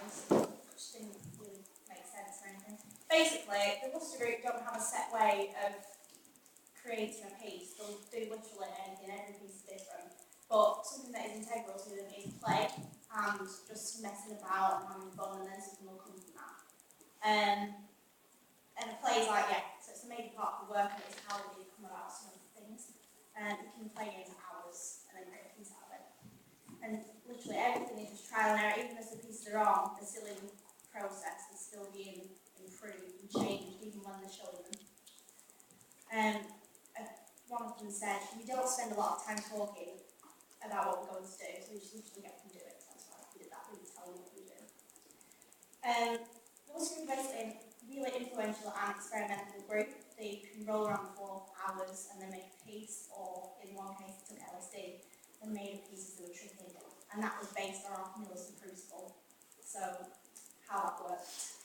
this, which didn't really make sense or anything. Basically, the Wooster Group don't have a set way of creating a piece. They'll do literally anything, every piece is different. But something that is integral to them is play and just messing about and having fun, and then something will come from that. And a play is like, so it's a major part of the work, and it's how they come about some of the things. And you can play in hours and then create a piece out of it. And literally everything is just trial and error. Even as the pieces are on, they're still in process, they're still being improved and changed, even when they're showing them. One of them said, we don't spend a lot of time talking about what we're going to do, so we just literally get them to do it. That's why we did that, we didn't tell them what we were doing. The Wooster Group is basically a really influential and experimental group. They can roll around for hours and then make a piece, or in one case they took LSD and made a piece as they were tripping, and that was based on our Miller's crucible. So, how that worked.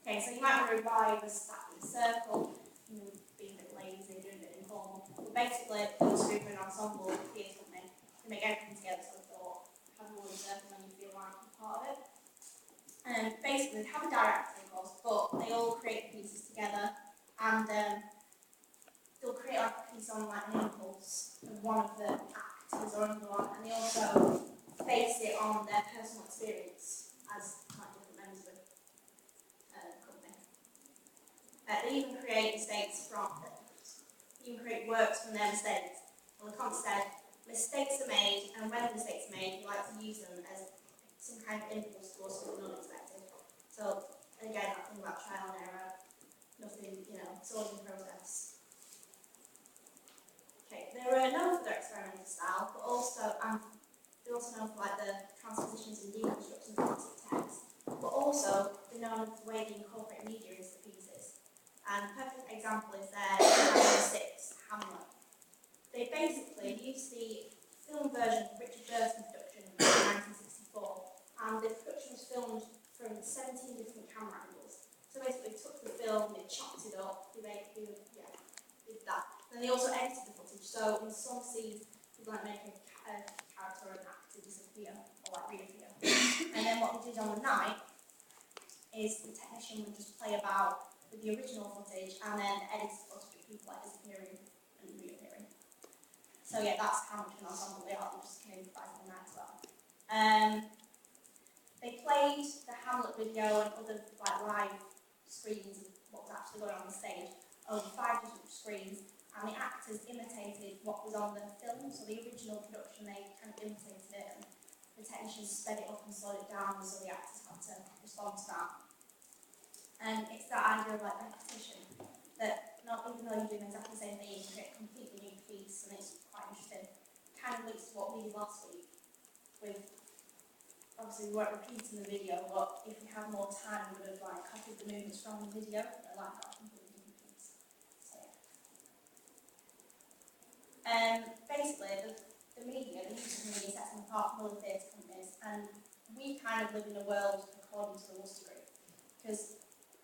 Okay, so you might wonder why we're sat in a circle, being a bit lazy, doing a bit informal. But basically, the Wooster Group are an ensemble theatre company. They make everything together, so I thought, have a little circle and you feel like you're part of it. And basically, they have a director, of course, but they all create pieces together, and they'll create like a piece on like an impulse of one of the actors or another one, and they also base it on their personal experience as like different members of the company. They even create works from their mistakes. And the concept said, mistakes are made, and when mistakes are made, you like to use them as some kind of impulse towards something unexpected. So again, that thing about trial and error, nothing, it's all in process. Okay, they're known for their experimental style, but also they're also known for like the transpositions and deconstructions of text. But also they're known for the way they incorporate media into the pieces. And a perfect example is their 2006 Hamlet. They basically used the film version of Richard Burton production in 1964, and the production was filmed from 17 different camera angles. So basically they took the film, they chopped it up, did that. Then they also edited the footage, so in some scenes you'd like make a character or an actor disappear or like reappear. And then what they did on the night is the technician would just play about with the original footage and then edit the footage of people like disappearing and reappearing. So yeah, that's how much an ensemble they are. They just can improvise on the night as well. They played the Hamlet video and other like live screens of what was actually going on the stage over 5 different screens, and the actors imitated what was on the film. So the original production, they kind of imitated it, and the technicians sped it up and slowed it down, so the actors had to respond to that. And it's that idea of like repetition, that not even though you're doing exactly the same thing, you can create a completely new piece, and it's quite interesting. Kind of links to what we did last week with, obviously we weren't repeating the video, but if we had more time, we would have like copied the movements from the video and like got a completely different piece. So yeah. Basically, the media, the use of media sets them apart from other theatre companies, and we kind of live in a world according to the Wooster Group, because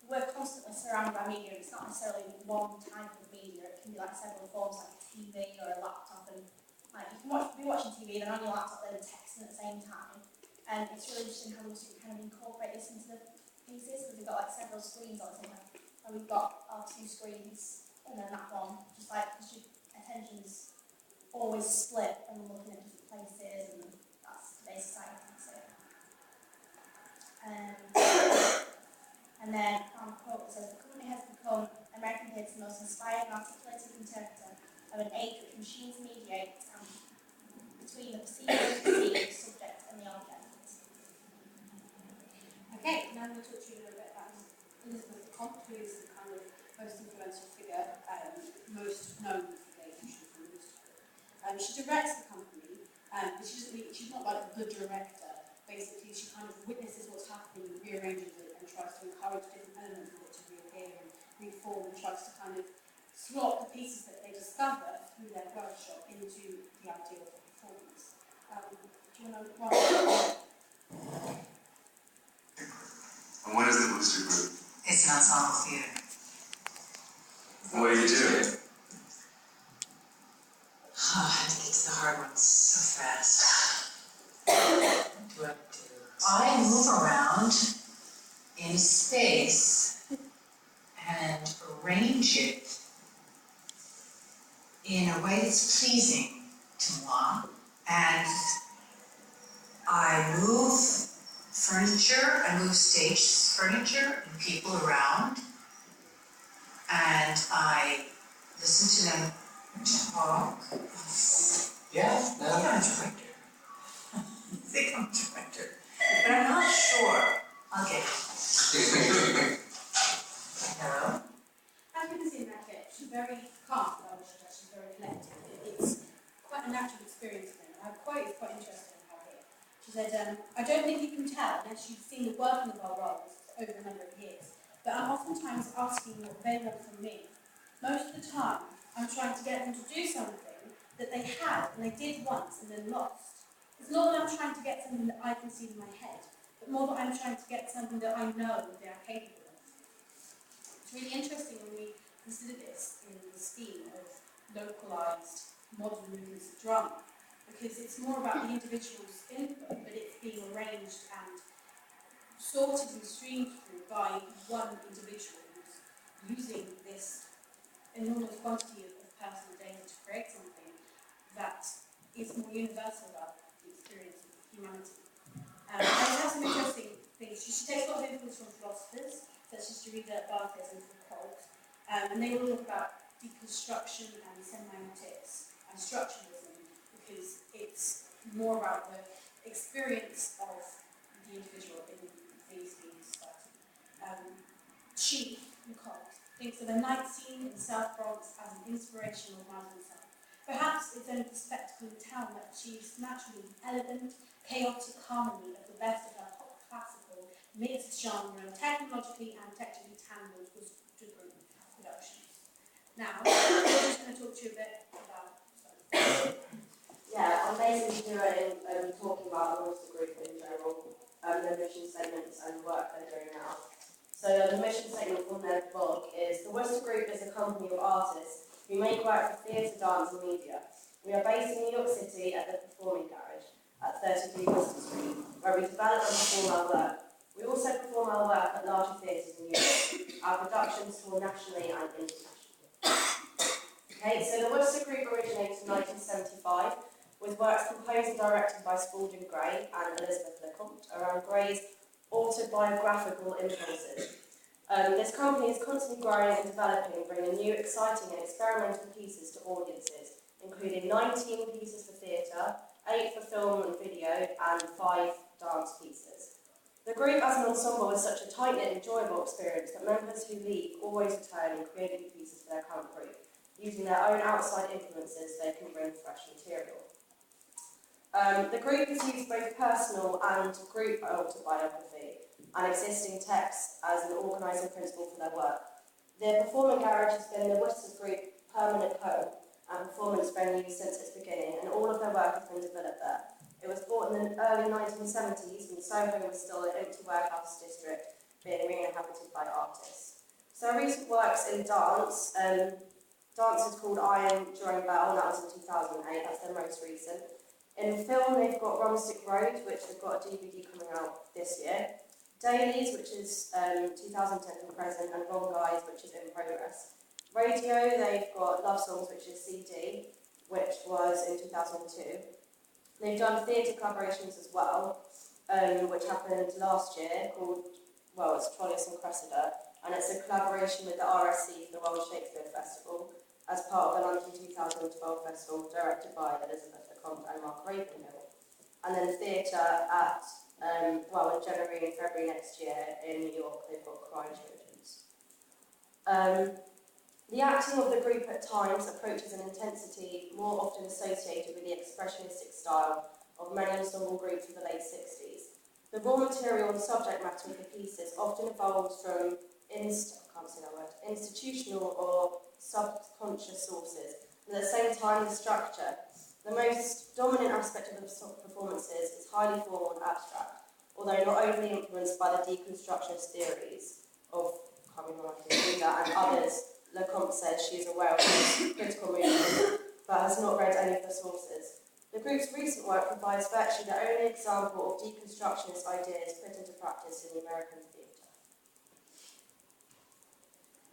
we're constantly surrounded by media, and it's not necessarily one type of media, it can be like several forms, like a TV or a laptop, and like you can be watching TV, then on your laptop then texting at the same time, and it's really interesting how the Wooster Group kind of incorporate this into the pieces, because we've got like several screens on the same time, and we've got our 2 screens, and then that one, just like, because your attention's always split, and we're looking at different places, and that's today's society, so and then on a quote that says, the company has become American theatre's most inspired and articulated interpreter of an age which machines mediate between the perceived and perceived subject and the object. Okay, now I'm going to talk to you a little bit about Elizabeth Comp, who is the kind of most influential figure, most known figure usually from the Wooster Group. She directs the company, but she's not like the director. Basically, she kind of witnesses what's happening and rearranges it and tries to encourage different elements of it to reappear and reform, and tries to kind of slot the pieces that they discover through their workshop into the idea of the performance. Do you want to write? And what is the Wooster Group? It's an ensemble theatre. What do you do? Oh, I have to get to the hard ones so fast. Do I move around in space and arrange it in a way that's pleasing to moi. And I move furniture, I move stage furniture and people around, and I listen to them talk. Yeah, I think I'm a director. I think I'm a director, but I'm not sure. I'll get it. Hello? As you can see in that clip, she's very calm, she's very collected. It's quite a natural experience for her. Her quote is quite interesting how here. She said, I don't think you can tell unless you've seen the working of our roles over a number of years, but I'm oftentimes asking what they want from me. Most of the time, I'm trying to get them to do something that they had and they did once and then lost. It's not that I'm trying to get something that I can see in my head, but more that I'm trying to get something that I know they are capable of. It's really interesting when we consider this in the scheme of localised modern movements of drama, because it's more about the individual's input, but it's being arranged and sorted and streamed through by one individual who's using this enormous quantity of personal data to create something that is more universal about the experience of humanity. And I have some interesting things. She takes a lot of influence from philosophers, such as Derrida, Barthes, and Foucault, and they all talk about deconstruction and semiotics and structuralism, because it's more about the experience of the individual in these society. She, Foucault, thinks of a night scene in South Bronx as an inspirational mountain song. Perhaps its own spectacle in town that achieves naturally elegant, chaotic harmony of the best of her pop classical, mixed genre, technologically and technically tangled Wooster Group productions. Now, I'm just going to talk to you a bit about Yeah, I'm basically doing talking about the Wooster Group in general, their mission statements and the work they're doing now. So the mission statement from their blog is: the Wooster Group is a company of artists who make work for theatre, dance and media. We are based in New York City at the Performing Garage at 33 Wooster Street, where we develop and perform our work. We also perform our work at larger theatres in Europe. Our productions tour nationally and internationally. Okay, so the Wooster Group originated in 1975 with works composed and directed by Spalding Gray and Elizabeth Lecomte around Gray's autobiographical impulses. This company is constantly growing and developing, bringing new, exciting and experimental pieces to audiences, including 19 pieces for theatre, 8 for film and video, and 5 dance pieces. The group as an ensemble is such a tight-knit, enjoyable experience that members who leave always return and create new pieces for their current group. Using their own outside influences, they can bring fresh material. The group has used both personal and group autobiography and existing texts as an organising principle for their work. The Performing Garage has been the Wooster Group permanent home and performance venue since its beginning, and all of their work has been developed there. It was bought in the early 1970s when Soho was still an empty warehouse district being re-inhabited by artists. So recent works in dance, dance is called I Am Jerome Bell, and that was in 2008, that's their most recent. In film, they've got Rumstick Road, which they've got a DVD coming out this year. Dailies, which is 2010 and present, and Wrong Guys, which is in progress. Radio, they've got Love Songs, which is CD, which was in 2002. They've done theatre collaborations as well, which happened last year, called, well, it's Trolleys and Cressida, and it's a collaboration with the RSC for the World Shakespeare Festival as part of the London 2012 Festival, directed by Elizabeth Lecomte and Mark Ravenhill. And then theatre at, in January and February next year in New York, they've got Crying Children's. The acting of the group at times approaches an intensity more often associated with the expressionistic style of many ensemble groups of the late 60s. The raw material and subject matter of the pieces often evolves from institutional or subconscious sources, and at the same time the structure. The most dominant aspect of the performances is highly formal and abstract, although not overly influenced by the deconstructionist theories of and others. Lecomte says she is aware of this critical movement, but has not read any of the sources. The group's recent work provides virtually the only example of deconstructionist ideas put into practice in the American theatre.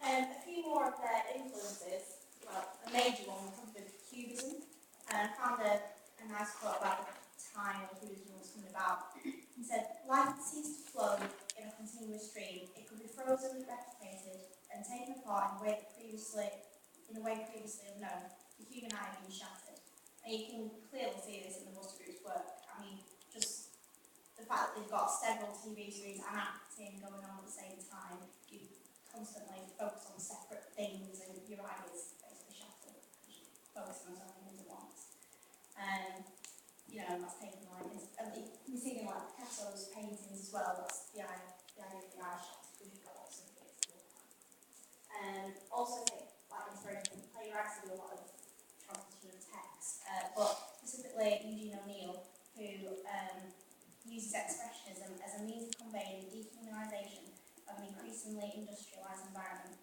A few more of their influences, well, a major one would probably be Cubism, and I found a nice quote about the time when Cubism was coming about. He said, "Life ceased to flow in a continuous stream. It could be frozen, replicated, and taken apart in a way previously unknown. The human eye being shattered." And you can clearly see this in the Wooster Group's work. I mean, just the fact that they've got several TV series and acting going on at the same time, you constantly focus on separate things and your eye is basically shattered. Focusing on something at once. That's taken like this. And you see in like Picasso's paintings as well, that's the idea of the eye shattered because you've got lots of bits to look at. Also take like inspiration from playwrights and a lot of transmission of text, but specifically Eugene O'Neill, who uses expressionism as a means of conveying the dehumanisation of an increasingly industrialised environment.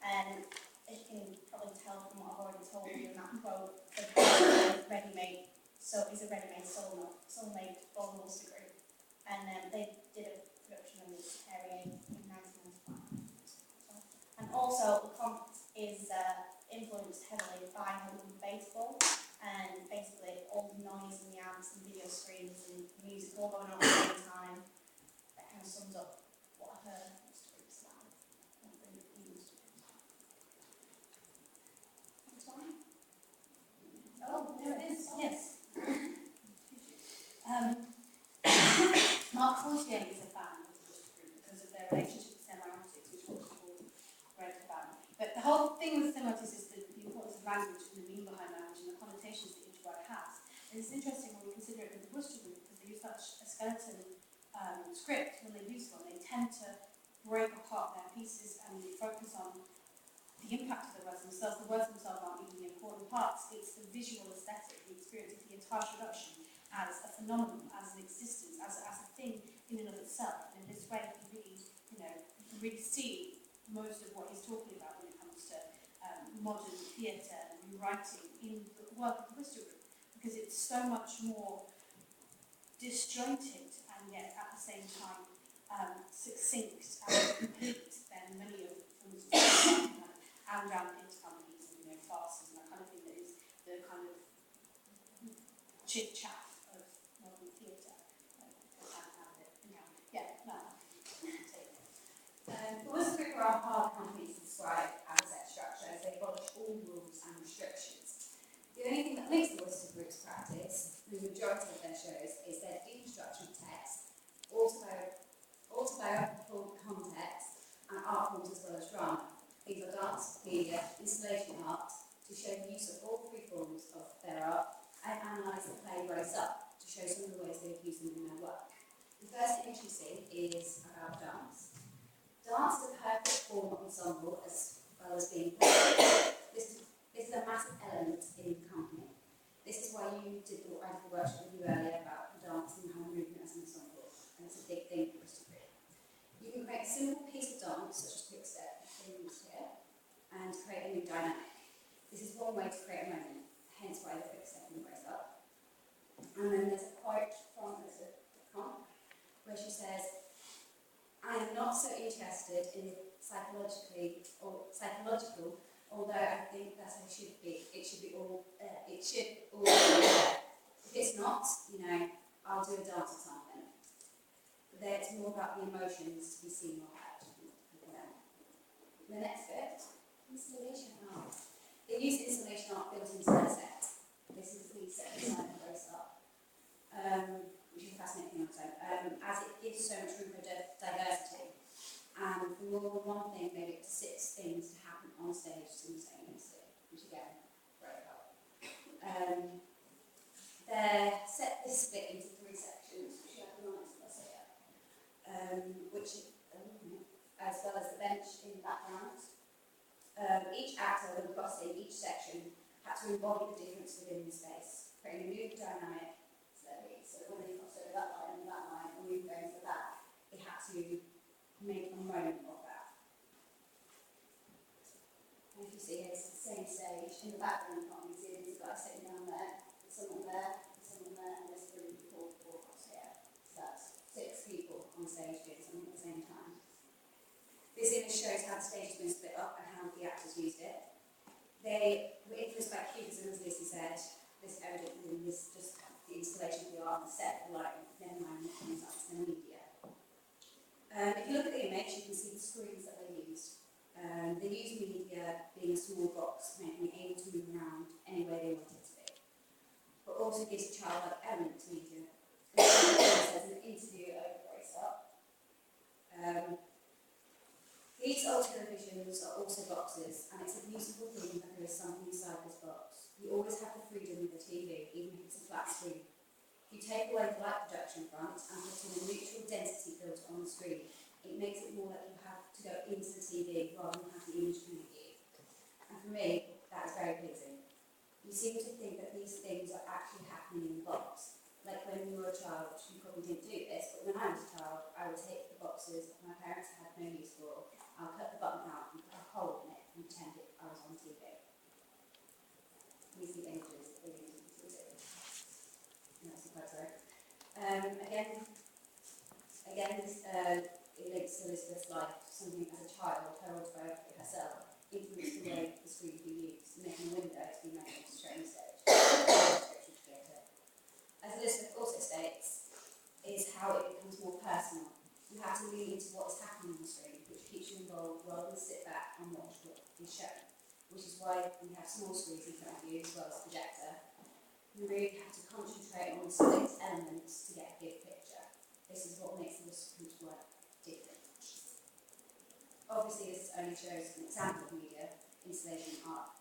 And as you can probably tell from what I've already told you in that quote, the ready-made, so it's a ready-made soul-made for the Wooster Group. And they did a production of this area in 1995. And also, the comp is influenced heavily by Hollywood baseball, and basically all the noise and the amps and video screens and music all going on at the same time. That kind of sums up what her Wooster Group's like. Oh, there it is. Yes. Mark Fortier is a fan of the Wooster Group because of their relationship with semiotics, which we'll read about. But the whole thing with semiotics is the importance of language and the meaning behind language and the connotations that each word has. And it's interesting when we consider it with the Wooster Group because they use such a skeleton script when they use one. They tend to break apart their pieces and focus on the impact of the words themselves. The words themselves aren't even the important parts. It's the visual aesthetic, the experience of the entire production as a phenomenon, as an existence, as a thing in and of itself. And in this way, you can really see most of what he's talking about when it comes to modern theatre and rewriting in the work of the Wooster Group, because it's so much more disjointed and yet at the same time succinct and complete than many of the films around into companies and farces and that kind of thing that is the kind of chit-chat of modern theatre. The Wooster Group are a hard company to describe as a set structure, as they abolish all rules and restrictions. The only thing that makes the Wooster Group's practice, the majority of their shows, is their deconstruction of text, autobiographical context, and art forms as well as drama. These are dance, media, installation art, to show the use of all three forms of their art, and analyse the play Race Up, to show some of the ways they've used them in their work. The first image you see is about dance. Dance is a perfect form of ensemble as well as being played. This is a massive element in the company. This is why I did the workshop with you earlier about dance and how movement as an ensemble, and it's a big thing for us to do. You can create a simple piece of dance, such as quick step, things here, and create a new dynamic. This is one way to create a moment, hence why the quick step and the Raise Up. And then there's a quote from Elizabeth Comp, where she says, "I am not so interested in psychological, although I think that it should be. It should all be there. If it's not, I'll do a dance or something. But there it's more about the emotions to be seen or heard." The next bit, installation art. They use installation art built into their set. This is the set design of Race Up, which is a fascinating thing on its own, as it gives so much room for diversity. And for more than one thing, maybe up to 6 things to happen on stage simultaneously, which again, very well. Their set is split into 3 sections, which you have the nice plus here, as well as the bench in the background. Each actor, when crossing each section, had to embody the difference within the space, creating a new dynamic. So when they crossed over that line and we were going to the back, they had to make a moment of that. And if you see here, it's the same stage. In the background, you can't really see it. There's a guy sitting down there, there's someone there, stage doing something at the same time. This image shows how the stage has been split up and how the actors used it. They were influenced by cubism, as Lucy said. This evident in this just the installation of the art, the set, the lighting, never mind what comes up to the media. If you look at the image, you can see the screens that they used. They used media being a small box, making it able to move around any way they wanted it to be. But also gives a childlike element to media. There's an interview over Brace Up. These old televisions are also boxes, and it's a beautiful thing that there is something inside this box. You always have the freedom with a TV, even if it's a flat screen. If you take away the light production front and put in a neutral density filter on the screen, it makes it more like you have to go into the TV rather than have the image come at you. And for me, that is very pleasing. You seem to think that these things are actually happening in the box. Like when you were a child, you probably didn't do this, but when I was a child, I would take the boxes that my parents had no use for, I'll cut the button out and put a hole in it and pretend I was on TV. These are the images that they use on TV. And that's the photo. Again, this it links to Elizabeth's life, something as a child, her autobiography herself, influenced the way the screen could be used, making a window to be made to show on stage. As Elizabeth also states, is how it becomes more personal. You have to lean into what is happening on the screen, which keeps you involved rather than sit back and watch what is shown. Which is why we have small screens in front of you as well as a projector. You really have to concentrate on the split elements to get a big picture. This is what makes the Wooster Group work different. Obviously, this only shows an example of media, installation art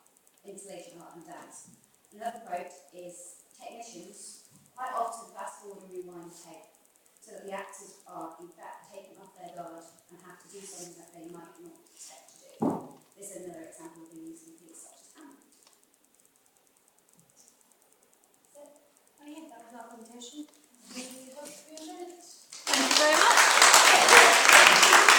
and dance. Another quote is, technicians quite often fast forward and rewind tape, so that the actors are in fact taken off their guard and have to do something that they might not expect to do. This is another example of being used in things such as Hamlet. Oh yeah, that was our presentation.